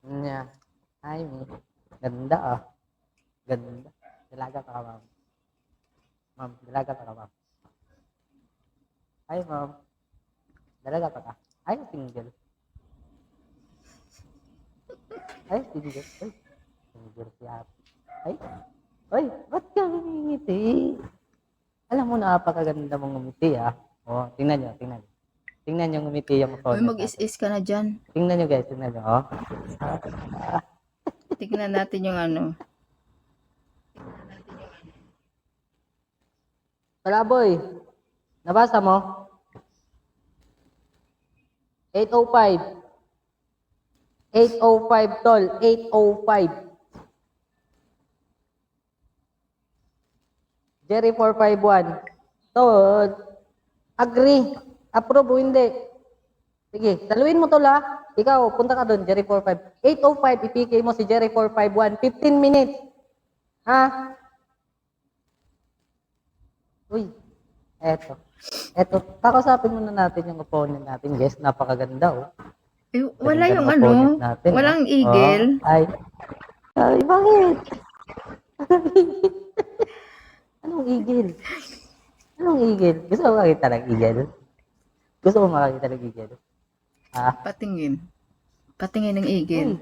Yeah. Hi, Mi. Ganda ah. Ganda. Dalaga pa ka, ma'am. Ma'am, dalaga pa ka, ma'am. Hi, ma'am. Dalaga pa ka. Ay, single. Ay, single. Ay, single si ate. Ay, ay, ba't ka ngumingiti? Alam mo, napakaganda mong ngumiti ah. Oh, tingnan nyo, tingnan nyo. Tingnan nyo ngumiti yung Uy, opponent natin. mag-is-is ka na dyan. Tingnan nyo guys, tingnan nyo. Oh. Tignan natin yung ano. Palaboy, nabasa mo? 8:05. 8:05 tol, 8:05. Jerry 451. Tol, agree. Approve o hindi? Sige, saluin mo tol ha. Ikaw, punta ka doon, Jerry 45. 8:05, ipk mo si Jerry 451. 15 minutes. Ha? Uy, eto. Eto, kakausapin muna natin yung opponent natin, guys. Napakaganda, oh. Eh, wala Ganda yung ng ano. opponent natin, Walang oh. eagle. Oh, ay, bakit? Anong eagle? Anong eagle? Gusto mo makita ng eagle? Gusto mo makita ng eagle? Ah, Patingin. Patingin ng uy, eagle.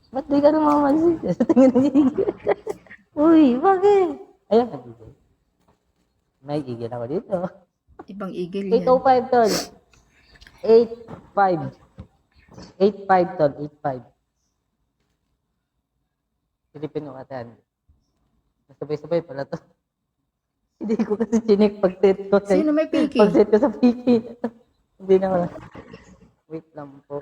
ba't di ka namamansin sa tingin ng eagle? Uy, bakit? Ayan, ang eagle. May eagle ako dito. Ibang eagle yan. 8:05 tol. 8:05. 8:05 tol, 8:05. Silipin mo katayan. Sabay-sabay pala to. Hindi ko kasi chinik pag-set ko. Sino may piki? Pag-set ko sa piki. Hindi na wala. Wait lang po.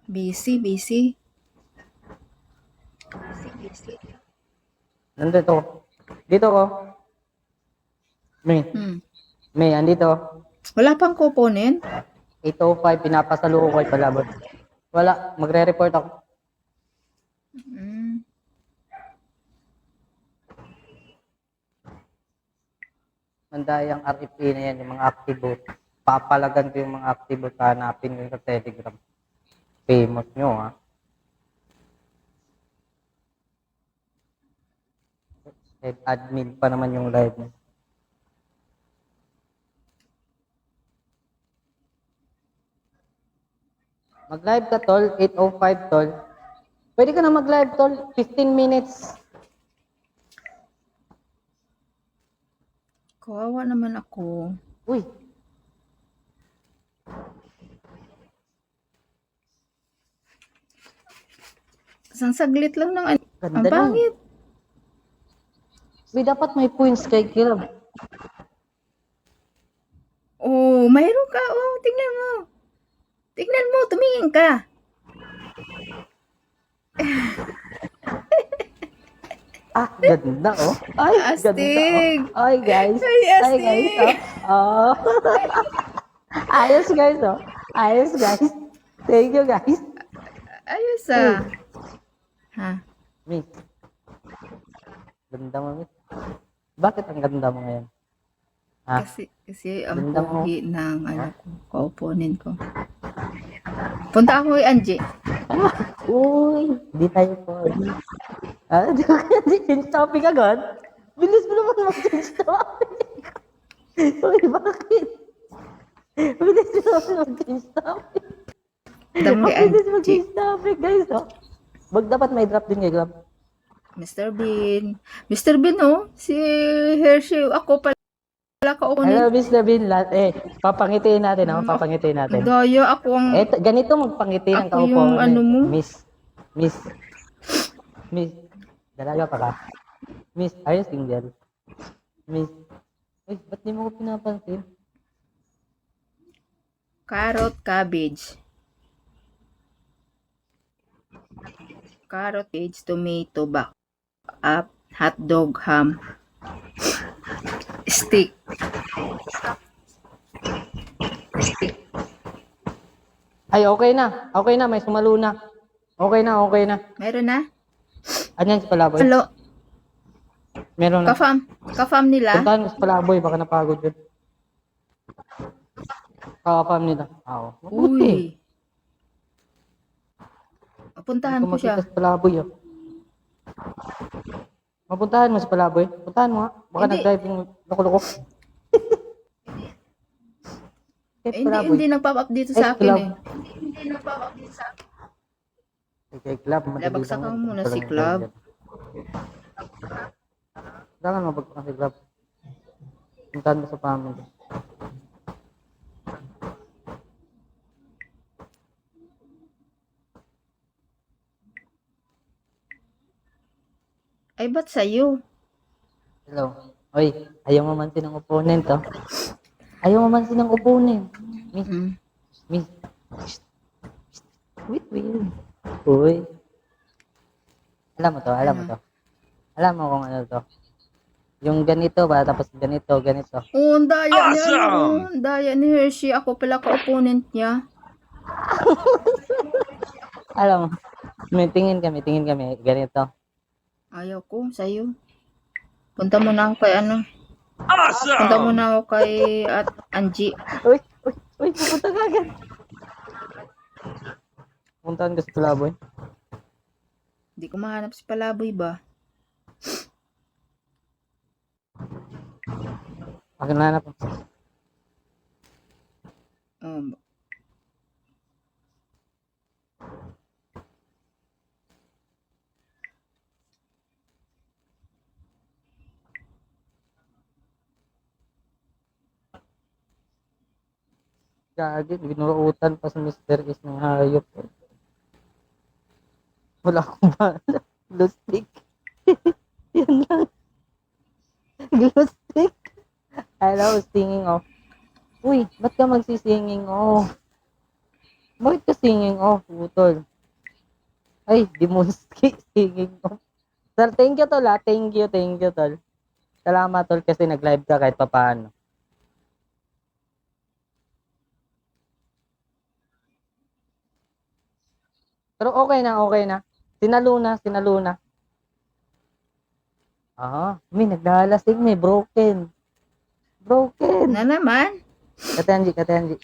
Busy, busy. Nandito. Dito ko. May. May, andito. Wala pang component? 8:05, pinapasaluko ko ay palabot. Wala, magre-report ako. Mm. Mandayang RFP na yan, yung mga active vote. Papalagan ko yung mga active vote, hanapin ko sa Telegram. Famous nyo, ha? Head admin pa naman yung live mo. Mag-live ka, tol. 8:05, tol. Pwede ka na mag-live, tol. 15 minutes. Kawawa naman ako. Uy. Isang saglit lang ng ano. Ganda Ang nun. pangit. Uy, dapat may points kay Kirab. Oh, mayroon ka. Oh, tingnan mo. Tingnan mo, tumingin ka. Ah, ganda, oh. Ay, ganda, Astig. oh. Ay, guys. Ay, Ay, astig. guys, oh. Oh. Ayos, guys, oh. Ayos, guys. Thank you, guys. Ayos ah. Ha? Miss. Ganda mo, Miss. Bakit ang ganda mo ngayon? Ha? Kasi ang Ganda mo. pogi ng ano ko, ka-opponent ko. Punta ako kay Angie. Uy, di tayo po. Ah, di ko kasi change topic agad. Bilis mo naman mag-change topic. Uy, bakit? Bilis mo naman mag-change topic. Damo kay Bilis Angie. mag-change topic, guys, oh. Wag dapat may drop din kay Grab. Mr. Bean. Mr. Bean, oh. Si Hershey. Ako pala Hello, ka-opponent. Mr. Bean. Papangitiin natin, oh. Papangitiin natin. Daya ako ang... Ganito magpangiti ng Ako yung kaupo. ano mo? Miss. Dalaga pa ka? Miss, are you single? Miss. Uy, ba't di mo ko pinapansin? Carrot, cabbage. Carrot, cabbage, tomato, back up, hot dog, ham, stick. Ay, okay na. Okay na, may sumalo na. Okay na, okay na. Meron na? Anyan si Palaboy? Hello? Meron na. Ka-fam nila? Puntahan mo si Palaboy, baka napagod yun. Kakapam nila. Oo. Mabuti. Uy. Hindi Puntahan ko ko siya. makita sa palaboy. Oh. Mapuntahan mo sa palaboy. Puntahan mo nga. Baka Hindi, nag-drive yung loko-loko. Kahit palaboy. hindi nagpop-up dito Ay, sa akin club. eh. Kay club. Madali lang Labagsakan yan. mo muna Ito si lang yung Club. dyan. Kailangan mabagpakan si club. Puntahan mo sa family. Ay, ba't sa'yo? Hello. Oy, ayaw mamansin ng opponent, oh. Ayaw mamansin ng opponent. Miss, Mm. miss. Wait, wait. Uy. Alam mo to, alam mo Ano? to. Alam mo kung ano to. Yung ganito ba, tapos ganito, ganito. Oh, ang daya niya. Oh, ang daya ni Hershey. Ako pala ka-opponent niya. Alam mo, tingin kami, ganito. Ayaw ko, sa'yo. Punta muna ako kay ano. Punta muna ako kay Angie. Uy, pupunta ka agad. Puntahan ka sa Palaboy. Hindi ko mahanap si Palaboy ba? Akin na hanap. Um, Gagi, binuruutan pa sa Mr. Is ng hayop. Wala akong bala. Glue stick. Yan lang. Glue stick. Hello, singing off. Uy, ba't ka magsisinging off? Bakit ka singing off, utol? Ay, demonstrate singing off. Sir, thank you tol ha. Thank you tol. Salamat tol kasi nag-live ka kahit papaano. Pero okay na. Sinalo na. May naglalasing, may broken. na naman. Kate Angie.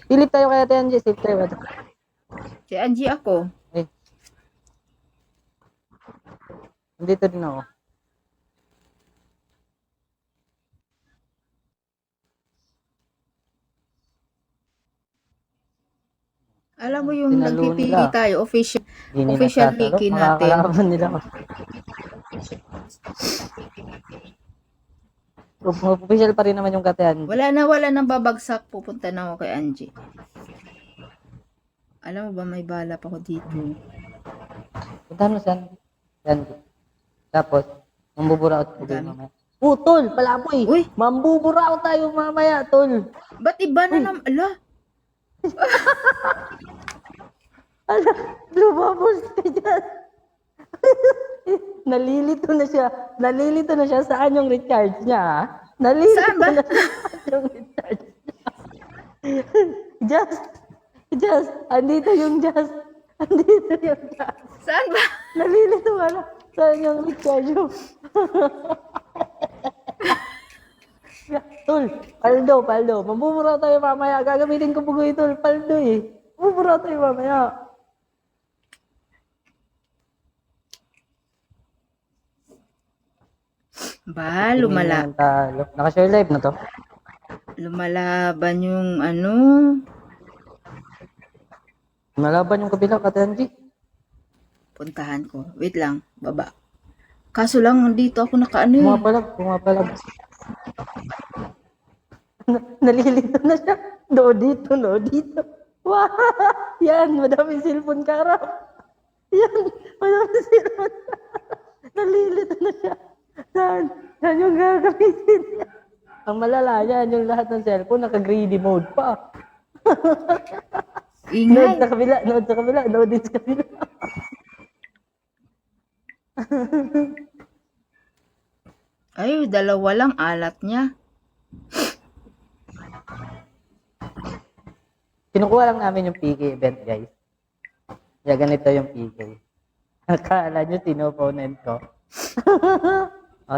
Philip tayo kay Ate Angie, safe tayo. Si Angie ako. Eh. Nandito din ako. Alam mo yung Sinalo nagpipili nila. tayo, official Hindi nila official tatalo. wiki natin. Makakalaban nila. Official pa rin naman yung Kate Angie. Wala nang babagsak. Pupunta na ako kay Angie. Alam mo ba, may bala pa ako dito. Puntahan mo saan? Angie. Tapos, mambuburaot ko din Dami. mamaya. Tol, palaboy. Uy! Mambuburaot tayo mamaya, tol. Ba't iba na naman? Ala, Ala, lumabos ka dyan. Nalilito na siya. Saan yung recharge niya, ha? Nalilito Saan ba? na siya. Saan yung recharge niya? Just. Andito yung just. saan ba? Nalilito ka na. Saan yung recharge mo? Tol, paldo. Mambubura tayo mamaya. Gagamitin ko bugoy, tol. Paldo eh. Mambubura tayo mamaya. Ba, Naka-share live na to. lumalaban yung ano. Malaban yung kabila, Kate Angie. Puntahan ko. Wait lang, baba. Kaso lang, dito ako nakaano eh. Pumapalag. Nalilito na siya. No dito. Wow! Yan, madaming cellphone karap. Yan, madaming cellphone. Nalilito na siya. Yan yung gagamitin. Ang malala yan, yung lahat ng cellphone, naka-greedy mode pa. Ingay. Node sa kabila, node din sa kabila. Ay, dalawa lang alat niya. Kinukuha lang namin yung PK event, guys. Kaya ganito yung PK. Akala nyo, tino-opponent ko.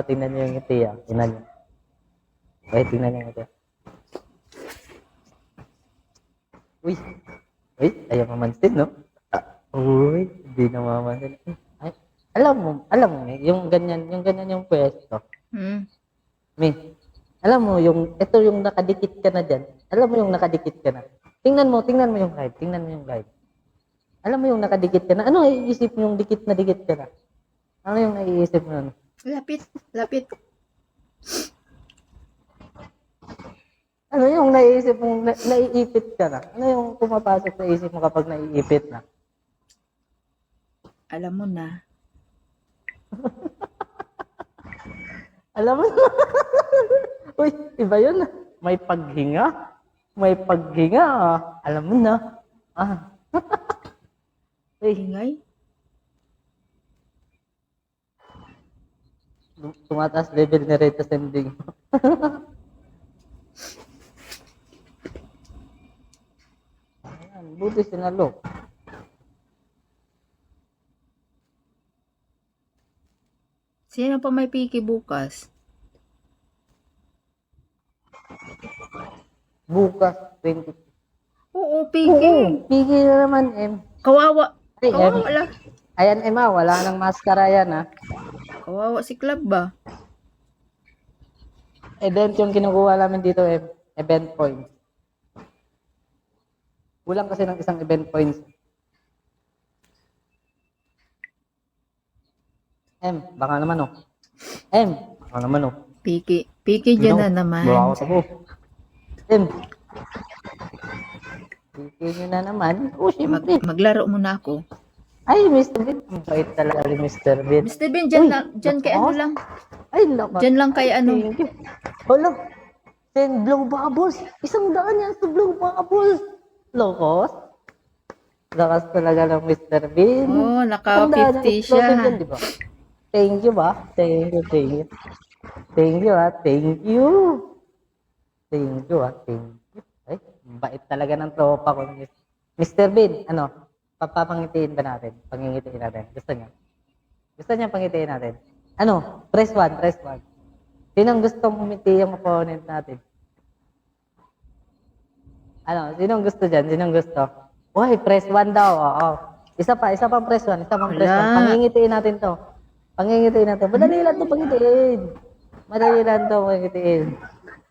Tingnan nyo yung ngiti, Tingnan nyo. Okay, tingnan nyo yung ngiti. Uy, uy, ayaw mamansin, no? Uy, hindi na mamansin. Ay, alam mo, yung ganyan yung pwesto. Hmm. May, alam mo, ito yung nakadikit ka na dyan. Alam mo yung nakadikit ka na. Tingnan mo yung live, tingnan mo yung live. Alam mo yung nakadikit ka na. Ano naiisip mo yung dikit ka na? Ano yung naiisip mo nun? Lapit, lapit. Ano yung naiisip mo, naiipit ka na? Ano yung pumapasok sa isip mo kapag naiipit na? Alam mo na. Alam mo uy, iba yun. May paghinga. May paghinga. Alam mo na. Uy, Ingay. tumataas level ni Rita Sending. Ayan, buti sinalo. Sino pa may piki bukas? Bukas, 20. Oo, piki. Pigil na naman, M. Kawawa. Ay, Kawawa lang. Ayan, Emma, wala nang maskara yan, ha? Kawawa si Club ba? Event yung kinukuha namin dito, M. Event points. Kulang kasi ng isang event points. M, baka naman, oh. M, baka naman, oh. Piki. Piki dyan na naman. Bawa ko. M. Piki nyo na naman. Oh, siyempre. Maglaro muna ako. Ay, Mr. Bean. Ang bait talaga ni Mr. Bean. Mr. Ben, dyan, Uy, dyan kay ano lakas. lang. Ay, lakas. Dyan lang kay ano. Thank you. Hala, send blow bubbles. 100 yan sa blow bubbles. Lokos. Lakas talaga ng Mr. Bean. Oh, 100 naka yan, 50 explosive siya. yan, di ba? Thank you ba? Thank you, thank you. Thank you, ha? Thank you. Thank you, ha? Thank you. Ay, bait talaga ng tropa ko. Mr. Bean, ano? Papapangitiin ba natin? Pangingitiin natin. Gusto niya? Gusto niya pangitiin natin? Ano? Press 1, press 1. Sinong gustong umiti yung opponent natin? Ano? Sinong gusto dyan? Sinong gusto? Uy, press 1 daw. Oo. Isa pang press 1. Isa pang press 1. Wala. Pangingitiin natin to. Pangingitiin natin. Madali lang to pangitiin. Madali lang to pangitiin.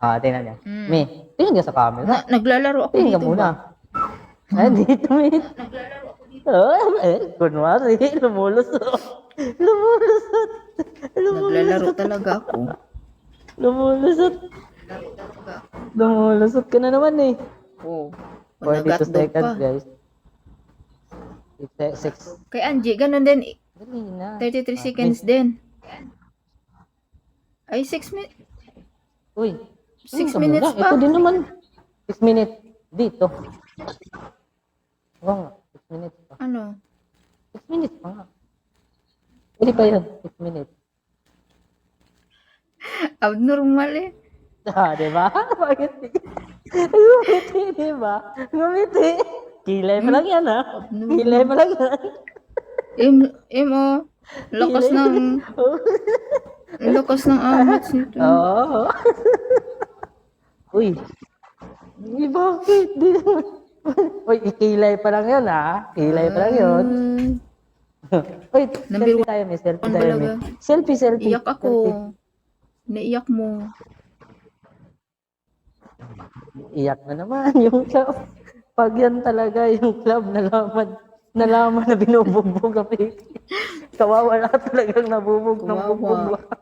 Tingnan niya. Mm. Me, tingnan niya sa camera. Naglalaro ako Tingnan ka dito muna. ba? Dito, mate. Naglalaro ako dito. Kunwari, lumulusot. Lumulusot. Naglalaro talaga ako. Lumulusot. Lumulusot ka na naman eh. Oh. 42 Panagatdog seconds, pa. guys. 6. Kay Angie, ganun din. Dali na. 33 seconds din. Ay, 6 minutes. Uy. 6 ka minutes muna. pa. Ito din naman. 6 minutes. Dito. Oo nga. 6 minutes pa. Ano? 6 minutes pa nga. Pwede pa yun. 6 minutes. Abnormal eh. Diba? Bakit? Ngumiti, diba? Ngumiti. Kilay pa lang yan, ha? Kilay pa lang yan. Oh. Lakas ng... Lakas ng amats nito. Oo. Uy. Bakit? Di naman. Uy, kilay pa lang yun, ha? Kilay pa lang yun. Uy, selfie tayo, may selfie tayo, may. Selfie. Iyak ako. Naiyak mo. Iyak na naman yung club. Pag yan talaga yung club, nalaman na binubugbog ang Kawawa na talagang nabubugbog ng Kawawa. bugbog.